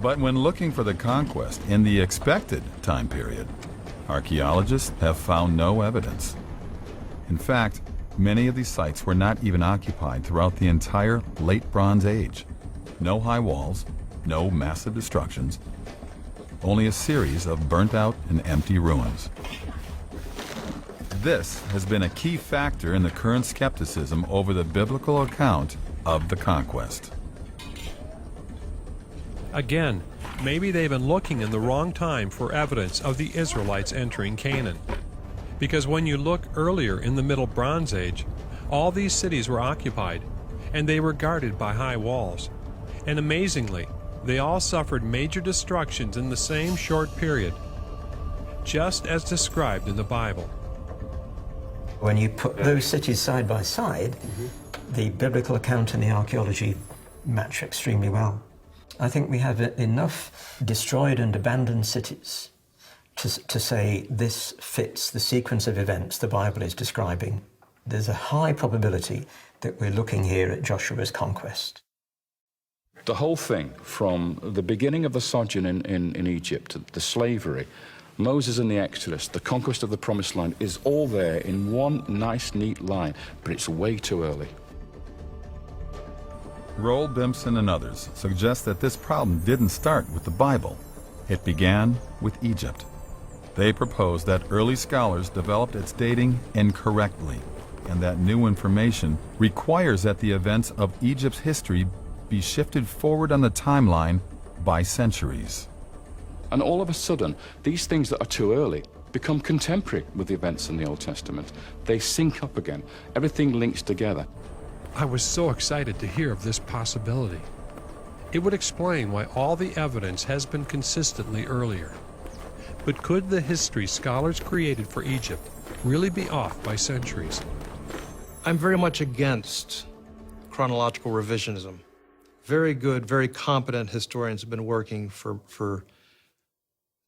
But when looking for the conquest in the expected time period, archaeologists have found no evidence. In fact, many of these sites were not even occupied throughout the entire Late Bronze Age. No high walls, no massive destructions, only a series of burnt-out and empty ruins. This has been a key factor in the current skepticism over the biblical account of the conquest. Again, maybe they've been looking in the wrong time for evidence of the Israelites entering Canaan. Because when you look earlier in the Middle Bronze Age, all these cities were occupied, and they were guarded by high walls. And amazingly, they all suffered major destructions in the same short period, just as described in the Bible. When you put those cities side by side, the biblical account and the archaeology match extremely well. I think we have enough destroyed and abandoned cities to say this fits the sequence of events the Bible is describing. There's a high probability that we're looking here at Joshua's conquest. The whole thing, from the beginning of the sojourn in Egypt, the slavery, Moses and the Exodus, the conquest of the Promised Land, is all there in one nice, neat line, but it's way too early. Roel Bimson and others suggest that this problem didn't start with the Bible. It began with Egypt. They propose that early scholars developed its dating incorrectly, and that new information requires that the events of Egypt's history be shifted forward on the timeline by centuries. And all of a sudden, these things that are too early become contemporary with the events in the Old Testament. They sync up again. Everything links together. I was so excited to hear of this possibility. It would explain why all the evidence has been consistently earlier. But could the history scholars created for Egypt really be off by centuries? I'm very much against chronological revisionism. Very good, very competent historians have been working for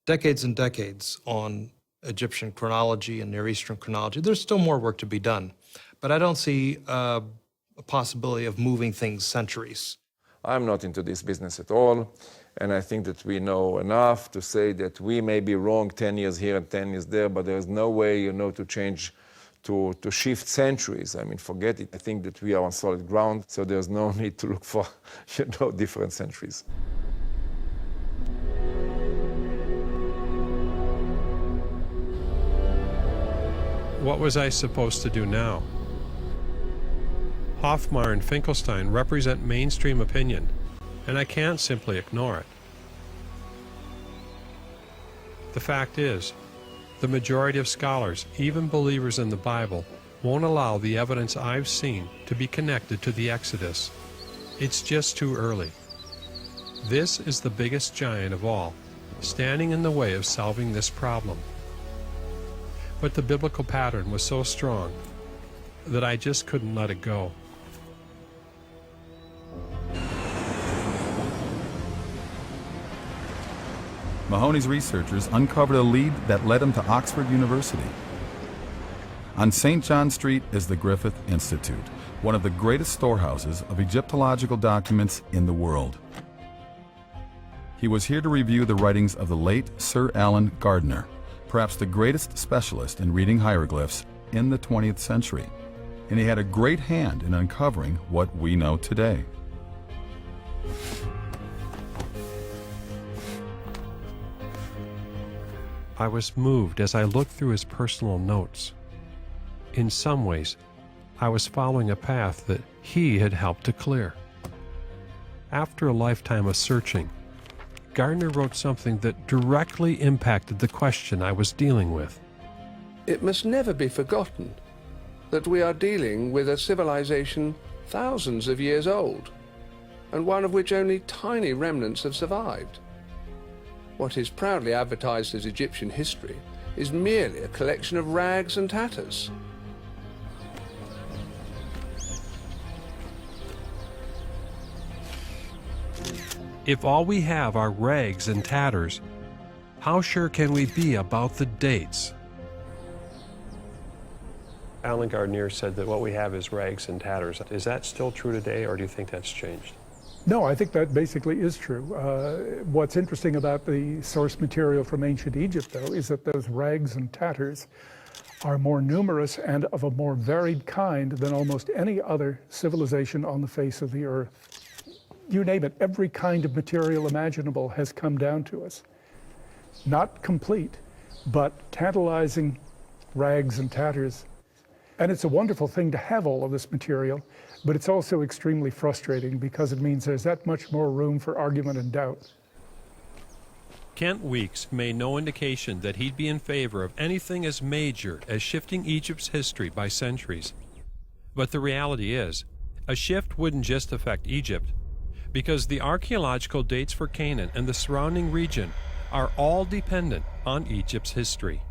decades and decades on Egyptian chronology and Near Eastern chronology. There's still more work to be done, but I don't see a possibility of moving things centuries. I'm not into this business at all, and I think that we know enough to say that we may be wrong 10 years here and 10 years there, but there's no way, to change, to shift centuries. I mean, forget it. I think that we are on solid ground, so there's no need to look for, different centuries. What was I supposed to do now? Hoffmeier and Finkelstein represent mainstream opinion, and I can't simply ignore it. The fact is, the majority of scholars, even believers in the Bible, won't allow the evidence I've seen to be connected to the Exodus. It's just too early. This is the biggest giant of all, standing in the way of solving this problem. But the biblical pattern was so strong that I just couldn't let it go. Mahoney's researchers uncovered a lead that led him to Oxford University. On St. John Street is the Griffith Institute, one of the greatest storehouses of Egyptological documents in the world. He was here to review the writings of the late Sir Alan Gardner, perhaps the greatest specialist in reading hieroglyphs in the 20th century, and he had a great hand in uncovering what we know today. I was moved as I looked through his personal notes. In some ways, I was following a path that he had helped to clear. After a lifetime of searching, Gardner wrote something that directly impacted the question I was dealing with. It must never be forgotten that we are dealing with a civilization thousands of years old, and one of which only tiny remnants have survived. What is proudly advertised as Egyptian history is merely a collection of rags and tatters. If all we have are rags and tatters, how sure can we be about the dates? Alan Gardner said that what we have is rags and tatters. Is that still true today, or do you think that's changed? No, I think that basically is true. What's interesting about the source material from ancient Egypt, though, is that those rags and tatters are more numerous and of a more varied kind than almost any other civilization on the face of the earth. You name it, every kind of material imaginable has come down to us. Not complete, but tantalizing rags and tatters. And it's a wonderful thing to have all of this material, but it's also extremely frustrating because it means there's that much more room for argument and doubt. Kent Weeks made no indication that he'd be in favor of anything as major as shifting Egypt's history by centuries. But the reality is, a shift wouldn't just affect Egypt, because the archaeological dates for Canaan and the surrounding region are all dependent on Egypt's history.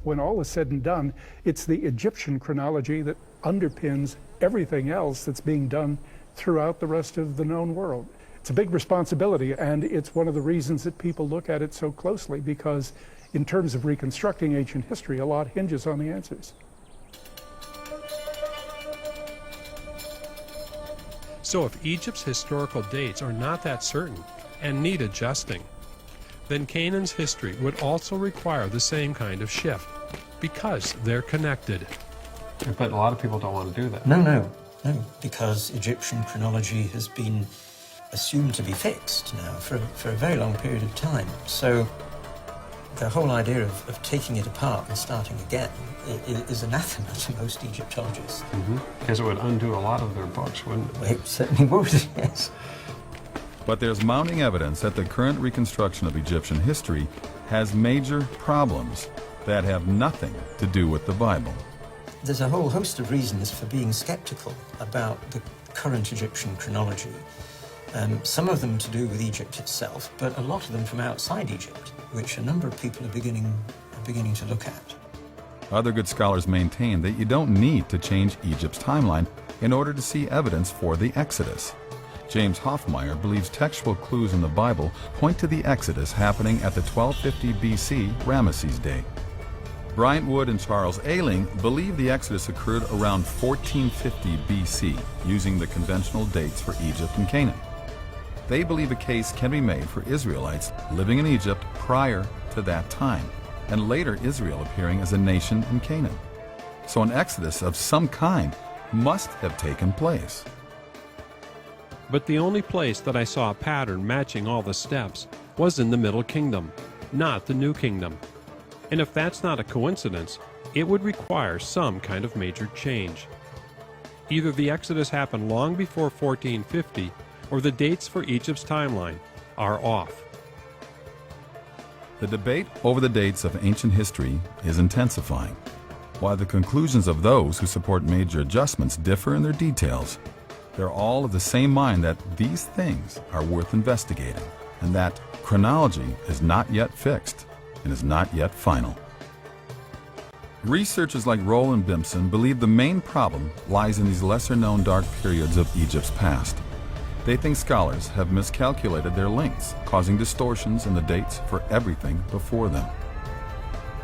When all is said and done, it's the Egyptian chronology that underpins everything else that's being done throughout the rest of the known world. It's a big responsibility, and it's one of the reasons that people look at it so closely, because in terms of reconstructing ancient history, a lot hinges on the answers. So if Egypt's historical dates are not that certain and need adjusting, then Canaan's history would also require the same kind of shift, because they're connected. But a lot of people don't want to do that. No, because Egyptian chronology has been assumed to be fixed now for a very long period of time. So the whole idea of taking it apart and starting again is anathema to most Egyptologists. Because it would undo a lot of their books, wouldn't it? Well, it certainly would, yes. But there's mounting evidence that the current reconstruction of Egyptian history has major problems that have nothing to do with the Bible. There's a whole host of reasons for being skeptical about the current Egyptian chronology. Some of them to do with Egypt itself, but a lot of them from outside Egypt, which a number of people are beginning to look at. Other good scholars maintain that you don't need to change Egypt's timeline in order to see evidence for the Exodus. James Hoffmeyer believes textual clues in the Bible point to the Exodus happening at the 1250 BC Ramesses Day. Bryant Wood and Charles Ayling believe the Exodus occurred around 1450 BC, using the conventional dates for Egypt and Canaan. They believe a case can be made for Israelites living in Egypt prior to that time, and later Israel appearing as a nation in Canaan. So an Exodus of some kind must have taken place. But the only place that I saw a pattern matching all the steps was in the Middle Kingdom, not the New Kingdom. And if that's not a coincidence, it would require some kind of major change. Either the Exodus happened long before 1450, or the dates for Egypt's timeline are off. The debate over the dates of ancient history is intensifying. While the conclusions of those who support major adjustments differ in their details, they're all of the same mind that these things are worth investigating, and that chronology is not yet fixed and is not yet final. Researchers like Roland Bimson believe the main problem lies in these lesser-known dark periods of Egypt's past. They think scholars have miscalculated their lengths, causing distortions in the dates for everything before them.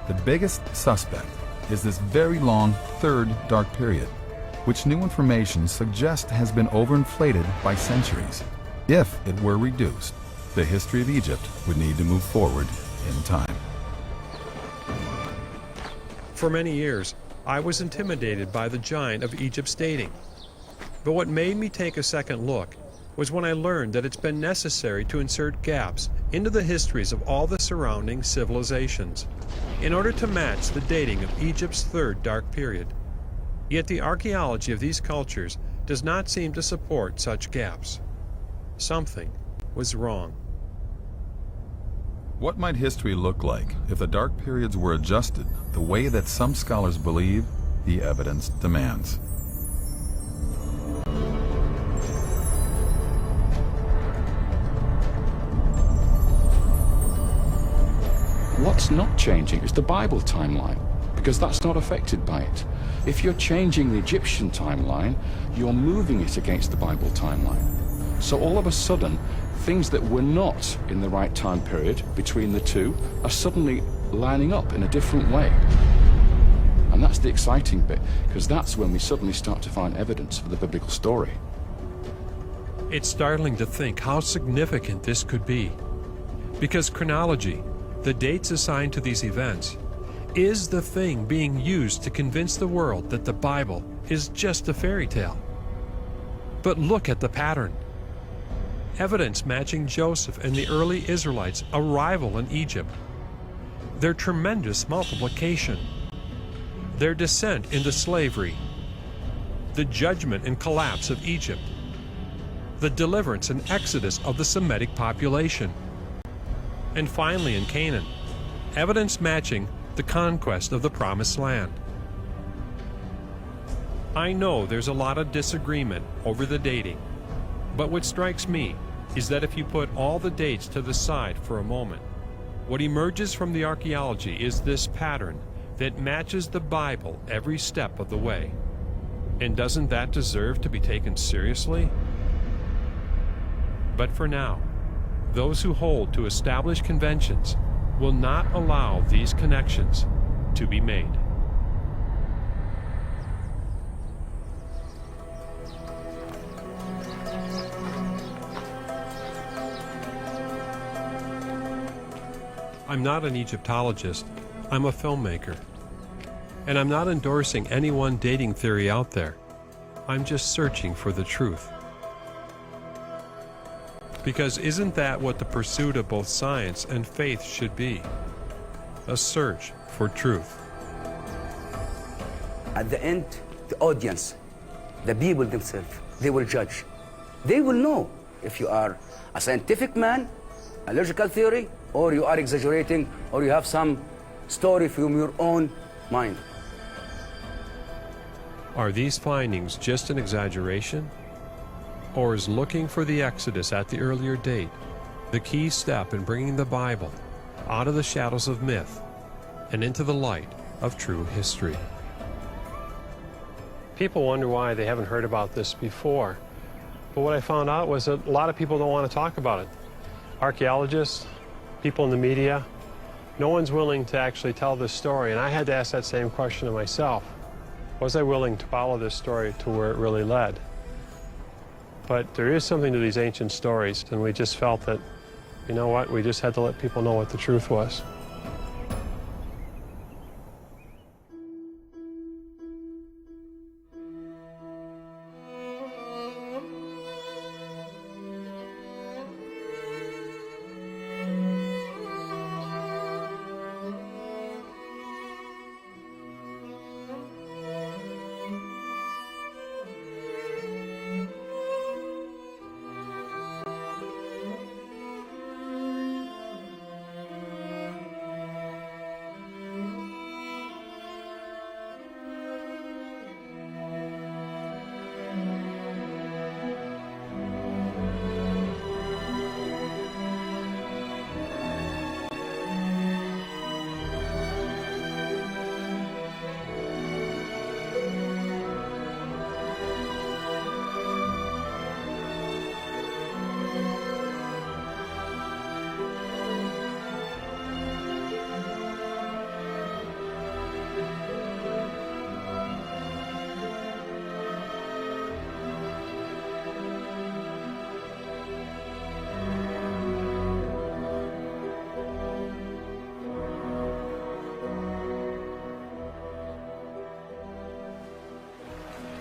The biggest suspect is this very long third dark period, which new information suggests has been overinflated by centuries. If it were reduced, the history of Egypt would need to move forward in time. For many years, I was intimidated by the giant of Egypt's dating. But what made me take a second look was when I learned that it's been necessary to insert gaps into the histories of all the surrounding civilizations in order to match the dating of Egypt's third dark period. Yet the archaeology of these cultures does not seem to support such gaps. Something was wrong. What might history look like if the dark periods were adjusted the way that some scholars believe the evidence demands? What's not changing is the Bible timeline, because that's not affected by it. If you're changing the Egyptian timeline, you're moving it against the Bible timeline. So all of a sudden, things that were not in the right time period between the two are suddenly lining up in a different way. And that's the exciting bit, because that's when we suddenly start to find evidence for the biblical story. It's startling to think how significant this could be, because chronology, the dates assigned to these events, is the thing being used to convince the world that the Bible is just a fairy tale. But look at the pattern. Evidence matching Joseph and the early Israelites' arrival in Egypt, their tremendous multiplication, their descent into slavery, the judgment and collapse of Egypt, the deliverance and exodus of the Semitic population, and finally in Canaan, evidence matching the conquest of the Promised Land. I know there's a lot of disagreement over the dating, but what strikes me is that if you put all the dates to the side for a moment, what emerges from the archaeology is this pattern that matches the Bible every step of the way. And doesn't that deserve to be taken seriously? But for now, those who hold to established conventions will not allow these connections to be made. I'm not an Egyptologist, I'm a filmmaker. And I'm not endorsing any one dating theory out there. I'm just searching for the truth. Because isn't that what the pursuit of both science and faith should be? A search for truth. At the end, the audience, the people themselves, they will judge. They will know if you are a scientific man, a logical theory, or you are exaggerating, or you have some story from your own mind. Are these findings just an exaggeration? Or is looking for the Exodus at the earlier date the key step in bringing the Bible out of the shadows of myth and into the light of true history? People wonder why they haven't heard about this before. But what I found out was that a lot of people don't want to talk about it. Archaeologists, people in the media, no one's willing to actually tell this story. And I had to ask that same question to myself. Was I willing to follow this story to where it really led? But there is something to these ancient stories, and we just felt that, you know what, we just had to let people know what the truth was.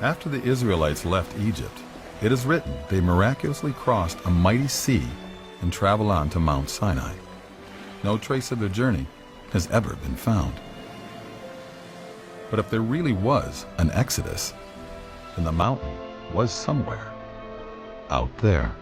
After the Israelites left Egypt, it is written they miraculously crossed a mighty sea and traveled on to Mount Sinai. No trace of their journey has ever been found. But if there really was an Exodus, then the mountain was somewhere out there.